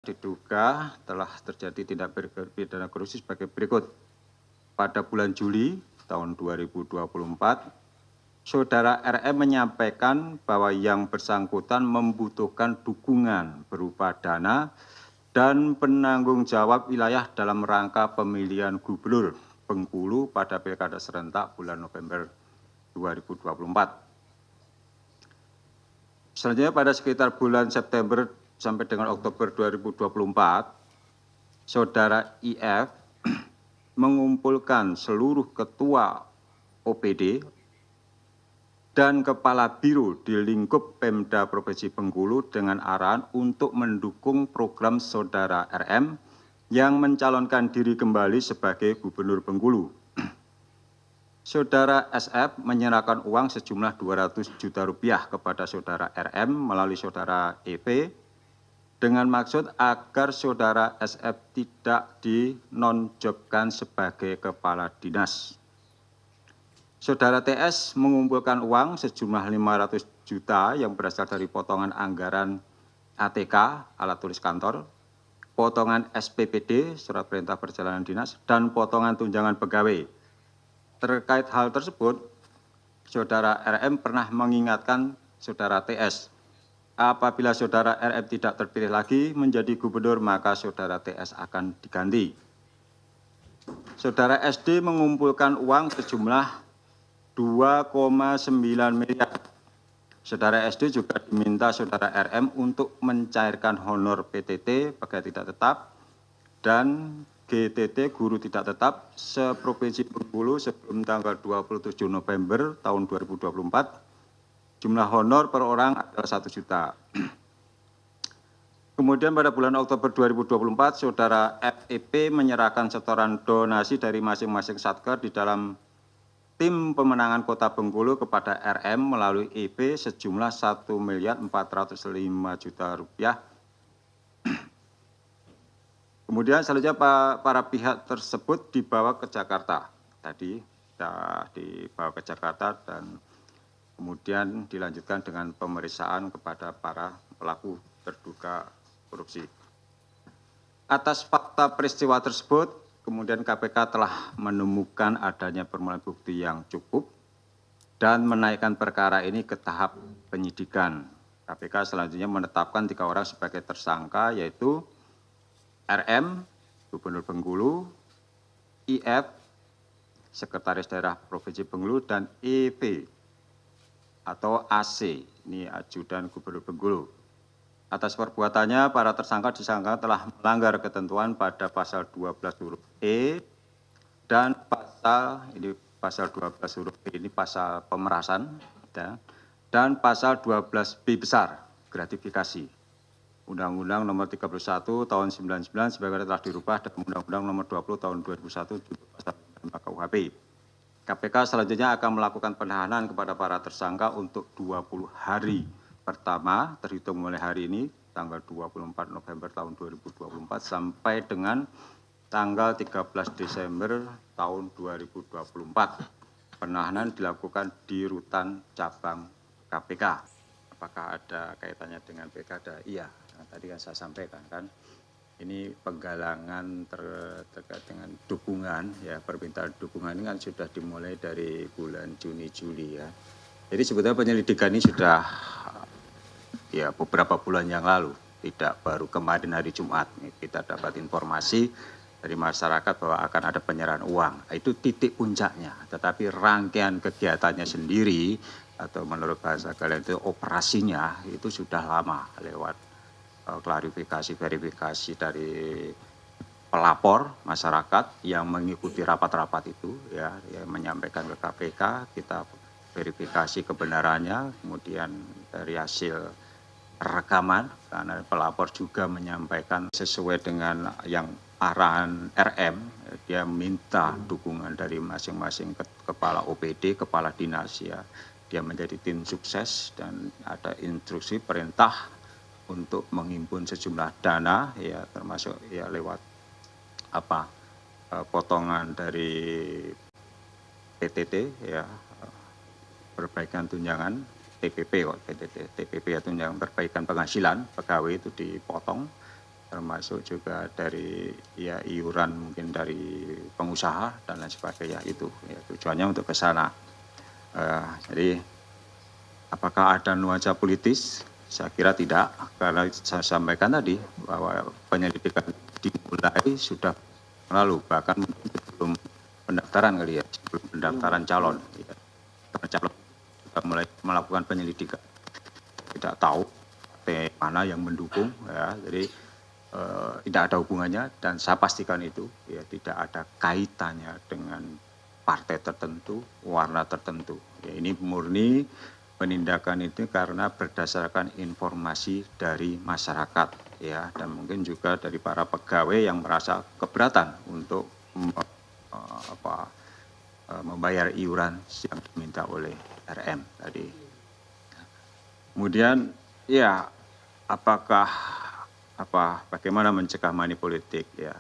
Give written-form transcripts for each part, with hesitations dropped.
Diduga telah terjadi tindak pidana korupsi sebagai berikut. Pada bulan Juli tahun 2024, Saudara RM menyampaikan bahwa yang bersangkutan membutuhkan dukungan berupa dana dan penanggung jawab wilayah dalam rangka pemilihan gubernur Bengkulu pada Pilkada serentak bulan November 2024. Selanjutnya pada sekitar bulan September sampai dengan Oktober 2024, Saudara IF mengumpulkan seluruh ketua OPD dan kepala biro di lingkup Pemda Provinsi Bengkulu dengan arahan untuk mendukung program Saudara RM yang mencalonkan diri kembali sebagai Gubernur Bengkulu. Saudara SF menyerahkan uang sejumlah 200 juta rupiah kepada Saudara RM melalui Saudara EP dengan maksud agar Saudara SF tidak dinonjobkan sebagai kepala dinas. Saudara TS mengumpulkan uang sejumlah 500 juta yang berasal dari potongan anggaran ATK, alat tulis kantor, potongan SPPD, surat perintah perjalanan dinas, dan potongan tunjangan pegawai. Terkait hal tersebut, Saudara RM pernah mengingatkan Saudara TS, apabila Saudara RM tidak terpilih lagi menjadi gubernur, maka Saudara TS akan diganti. Saudara SD mengumpulkan uang sejumlah 2,9 miliar. Saudara SD juga diminta Saudara RM untuk mencairkan honor PTT pegawai tidak tetap dan GTT guru tidak tetap seprovinsi Bengkulu sebelum tanggal 27 November tahun 2024. Jumlah honor per orang adalah 1 juta. Kemudian pada bulan Oktober 2024, Saudara FEP menyerahkan setoran donasi dari masing-masing satker di dalam tim pemenangan Kota Bengkulu kepada RM melalui EP sejumlah 1.405.000.000 rupiah. Kemudian selanjutnya para pihak tersebut dibawa ke Jakarta. Tadi sudah dibawa ke Jakarta dan kemudian dilanjutkan dengan pemeriksaan kepada para pelaku terduga korupsi. Atas fakta peristiwa tersebut, kemudian KPK telah menemukan adanya permulaan bukti yang cukup dan menaikkan perkara ini ke tahap penyidikan. KPK selanjutnya menetapkan 3 orang sebagai tersangka, yaitu RM, Gubernur Bengkulu, IF, Sekretaris Daerah Provinsi Bengkulu, dan EP atau AC, ini Ajudan Gubernur Bengkulu. Atas perbuatannya, para tersangka disangka telah melanggar ketentuan pada pasal 12 huruf E dan pasal 12 huruf E ini pasal pemerasan dan pasal 12B besar gratifikasi. Undang-Undang Nomor 31 Tahun 99 sebagaimana telah dirubah dan Undang-Undang Nomor 20 Tahun 2001 juga pasal 5 KUHP. KPK selanjutnya akan melakukan penahanan kepada para tersangka untuk 20 hari pertama terhitung mulai hari ini tanggal 24 November tahun 2024 sampai dengan tanggal 13 Desember tahun 2024. Penahanan dilakukan di rutan cabang KPK. Apakah ada kaitannya dengan Pilkada? Iya. Nah, tadi yang saya sampaikan kan, ini penggalangan terkait dengan dukungan, ya permintaan dukungan ini kan sudah dimulai dari bulan Juni-Juli ya. Jadi sebetulnya penyelidikan ini sudah ya beberapa bulan yang lalu, tidak baru kemarin hari Jumat. Kita dapat informasi dari masyarakat bahwa akan ada penyerahan uang. Itu titik puncaknya, tetapi rangkaian kegiatannya sendiri atau menurut bahasa kalian itu operasinya itu sudah lama lewat klarifikasi, verifikasi dari pelapor masyarakat yang mengikuti rapat-rapat itu ya, yang menyampaikan ke KPK, kita verifikasi kebenarannya, kemudian dari hasil rekaman karena pelapor juga menyampaikan sesuai dengan yang arahan RM, dia minta dukungan dari masing-masing kepala OPD, kepala dinas ya, dia menjadi tim sukses dan ada instruksi perintah untuk menghimpun sejumlah dana ya termasuk ya lewat potongan dari PTT ya, perbaikan tunjangan TPP kok PTT, TPP ya tunjangan perbaikan penghasilan pegawai itu dipotong termasuk juga dari ya iuran mungkin dari pengusaha dan lain sebagainya itu ya, tujuannya untuk ke sana. Jadi apakah ada nuansa politis? Saya kira tidak, karena saya sampaikan tadi bahwa penyelidikan dimulai sudah lalu, bahkan sebelum pendaftaran kali ya, sebelum pendaftaran calon. Ya. Calon sudah mulai melakukan penyelidikan. Tidak tahu partai mana yang mendukung, ya. Jadi tidak ada hubungannya dan saya pastikan itu ya tidak ada kaitannya dengan partai tertentu, warna tertentu. Ya, ini murni penindakan itu karena berdasarkan informasi dari masyarakat ya dan mungkin juga dari para pegawai yang merasa keberatan untuk membayar iuran yang diminta oleh RM tadi. Kemudian ya bagaimana mencegah money politik ya.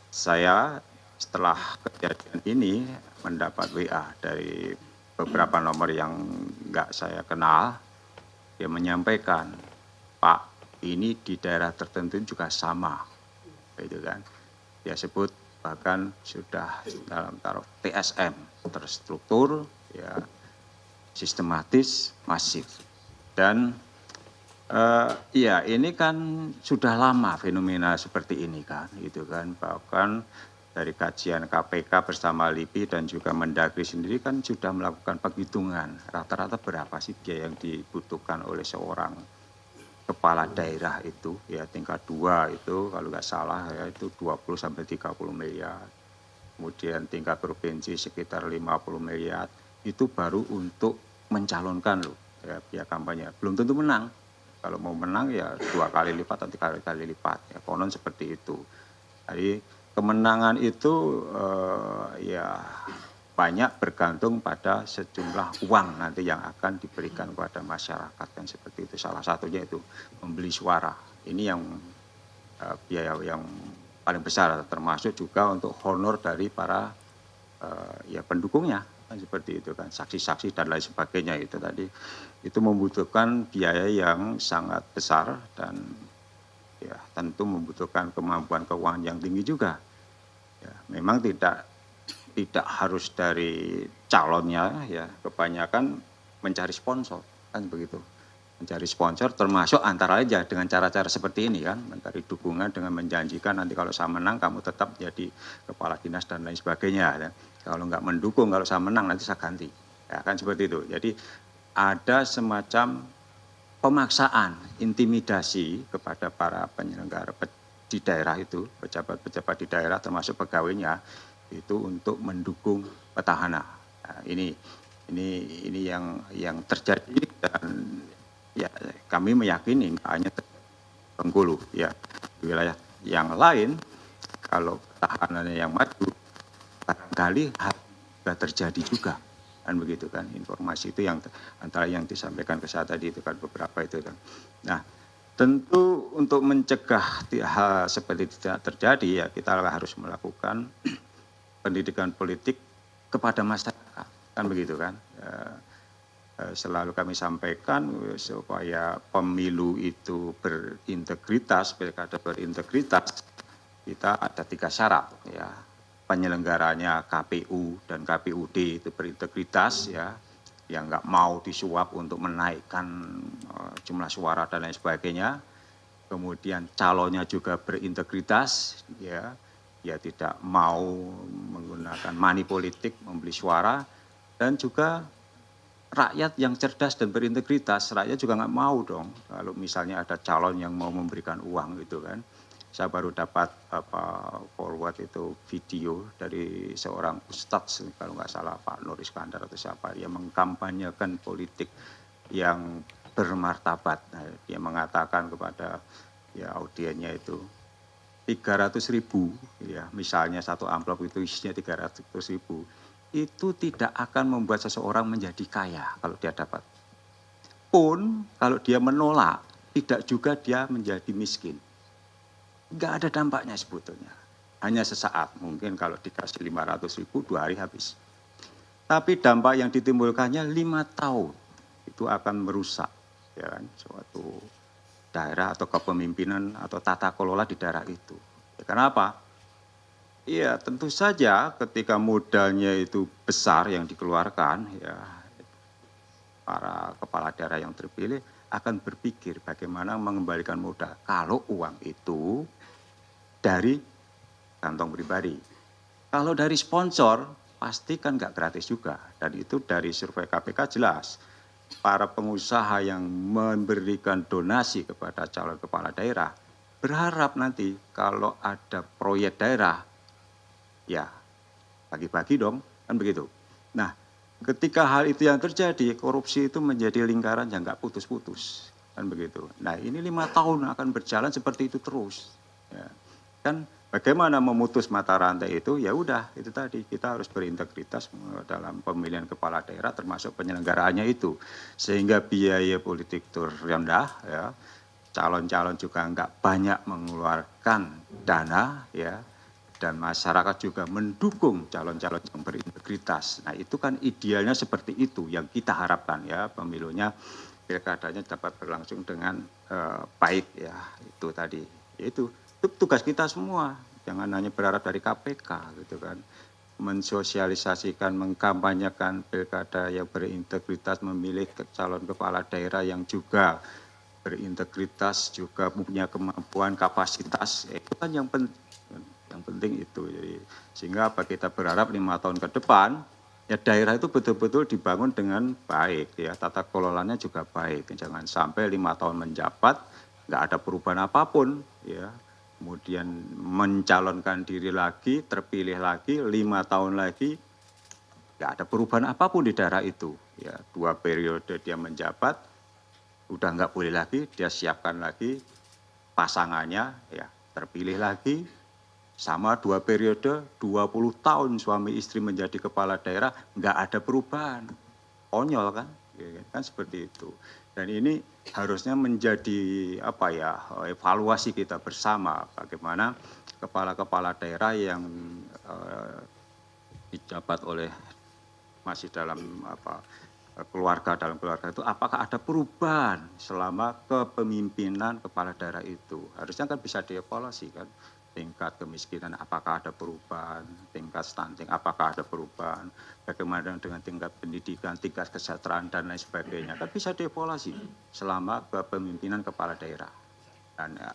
Saya setelah kejadian ini mendapat WA dari beberapa nomor yang enggak saya kenal. Dia menyampaikan, Pak, ini di daerah tertentu juga sama. Gitu kan. Dia sebut bahkan sudah dalam taraf TSM, terstruktur, ya, sistematis, masif. Dan ya ini kan sudah lama fenomena seperti ini kan, gitu kan. Bahkan dari kajian KPK bersama LIPI dan juga Mendagri sendiri kan sudah melakukan penghitungan rata-rata berapa sih biaya yang dibutuhkan oleh seorang kepala daerah itu, ya tingkat 2 itu kalau nggak salah ya itu 20 sampai 30 miliar. Kemudian tingkat provinsi sekitar 50 miliar. Itu baru untuk mencalonkan loh, ya biaya kampanye. Belum tentu menang. Kalau mau menang ya 2 kali lipat atau 3 kali lipat. Ya konon seperti itu. Jadi kemenangan itu ya banyak bergantung pada sejumlah uang nanti yang akan diberikan kepada masyarakat kan seperti itu. Salah satunya itu membeli suara. Ini yang biaya yang paling besar termasuk juga untuk honor dari para ya pendukungnya kan seperti itu kan saksi-saksi dan lain sebagainya itu tadi itu membutuhkan biaya yang sangat besar dan ya tentu membutuhkan kemampuan keuangan yang tinggi juga ya memang tidak harus dari calonnya ya kebanyakan mencari sponsor kan begitu mencari sponsor termasuk antara lain dengan cara-cara seperti ini kan mencari dukungan dengan menjanjikan nanti kalau saya menang kamu tetap jadi kepala dinas dan lain sebagainya ya. Kalau nggak mendukung, kalau saya menang nanti saya ganti. Ya kan seperti itu. Jadi ada semacam pemaksaan, intimidasi kepada para penyelenggara di daerah itu, pejabat-pejabat di daerah termasuk pegawainya itu untuk mendukung petahana. Nah, ini yang terjadi dan ya kami meyakini hanya Bengkulu ya di wilayah yang lain kalau petahananya yang maju barangkali sudah terjadi juga kan begitu kan informasi itu yang antara yang disampaikan ke saya tadi itu kan beberapa itu kan. Nah tentu untuk mencegah hal seperti itu tidak terjadi ya kita harus melakukan pendidikan politik kepada masyarakat kan begitu kan. Selalu kami sampaikan supaya pemilu itu berintegritas, pilkada berintegritas kita ada 3 syarat ya. Penyelenggaranya KPU dan KPUD itu berintegritas ya yang nggak mau disuap untuk menaikkan jumlah suara dan lain sebagainya kemudian calonnya juga berintegritas ya tidak mau menggunakan money politik membeli suara dan juga rakyat yang cerdas dan berintegritas rakyat juga nggak mau dong kalau misalnya ada calon yang mau memberikan uang gitu kan. Saya baru dapat forward itu video dari seorang ustadz kalau nggak salah Pak Nur Iskandar atau siapa dia mengkampanyekan politik yang bermartabat. Nah, dia mengatakan kepada ya audiennya itu 300.000 ya misalnya satu amplop itu isinya 300.000 itu tidak akan membuat seseorang menjadi kaya kalau dia dapat. Pun kalau dia menolak tidak juga dia menjadi miskin. Nggak ada dampaknya sebetulnya. Hanya sesaat, mungkin kalau dikasih 500.000 2 hari habis. Tapi dampak yang ditimbulkannya 5 tahun. Itu akan merusak ya kan, suatu daerah atau kepemimpinan atau tata kelola di daerah itu. Ya, kenapa? Iya, tentu saja ketika modalnya itu besar yang dikeluarkan, ya para kepala daerah yang terpilih akan berpikir bagaimana mengembalikan modal. Kalau uang itu dari kantong pribadi. Kalau dari sponsor, pasti kan nggak gratis juga. Dan itu dari survei KPK jelas. Para pengusaha yang memberikan donasi kepada calon kepala daerah berharap nanti kalau ada proyek daerah, ya bagi-bagi dong, kan begitu. Nah, ketika hal itu yang terjadi, korupsi itu menjadi lingkaran yang nggak putus-putus, kan begitu. Nah, ini 5 tahun akan berjalan seperti itu terus. Ya. Kan bagaimana memutus mata rantai itu? Ya udah, itu tadi kita harus berintegritas dalam pemilihan kepala daerah, termasuk penyelenggaraannya itu, sehingga biaya politik itu rendah, ya. Calon-calon juga nggak banyak mengeluarkan dana, ya, dan masyarakat juga mendukung calon-calon yang berintegritas. Nah, itu kan idealnya seperti itu yang kita harapkan, ya, pemilunya pilkadanya dapat berlangsung dengan baik, ya, itu tadi. Itu tugas kita semua, jangan hanya berharap dari KPK gitu kan. Mensosialisasikan, mengkampanyekan pilkada yang berintegritas, memilih calon kepala daerah yang juga berintegritas, juga punya kemampuan, kapasitas, itu kan yang penting itu. Jadi, sehingga apa, kita berharap 5 tahun ke depan, ya daerah itu betul-betul dibangun dengan baik, ya tata kelolanya juga baik. Jangan sampai 5 tahun menjabat, nggak ada perubahan apapun, ya. Kemudian mencalonkan diri lagi, terpilih lagi, 5 tahun lagi, nggak ada perubahan apapun di daerah itu. Ya, 2 periode dia menjabat, udah nggak boleh lagi, dia siapkan lagi pasangannya, ya terpilih lagi, sama 2 periode, 20 tahun suami istri menjadi kepala daerah, nggak ada perubahan. Konyol kan? Ya, kan seperti itu. Dan ini harusnya menjadi apa ya, evaluasi kita bersama bagaimana kepala-kepala daerah yang dijabat oleh masih dalam apa, dalam keluarga itu, apakah ada perubahan selama kepemimpinan kepala daerah itu. Harusnya kan bisa dievaluasi kan, tingkat kemiskinan apakah ada perubahan, tingkat stunting apakah ada perubahan, bagaimana dengan tingkat pendidikan, tingkat kesejahteraan dan lain sebagainya, kan bisa dievaluasi selama kepemimpinan kepala daerah. Dan ya,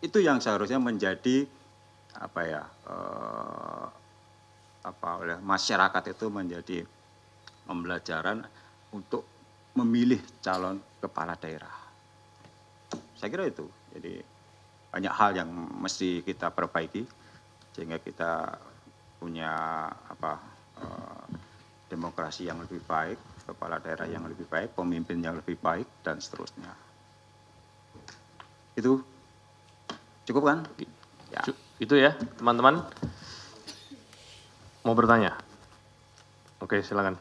itu yang seharusnya menjadi apa ya, oleh masyarakat itu menjadi pembelajaran untuk memilih calon kepala daerah. Saya kira itu. Jadi banyak hal yang mesti kita perbaiki sehingga kita punya demokrasi yang lebih baik, kepala daerah yang lebih baik, pemimpin yang lebih baik, dan seterusnya. Itu cukup kan? Ya. Itu ya, teman-teman. Mau bertanya? Oke, silakan.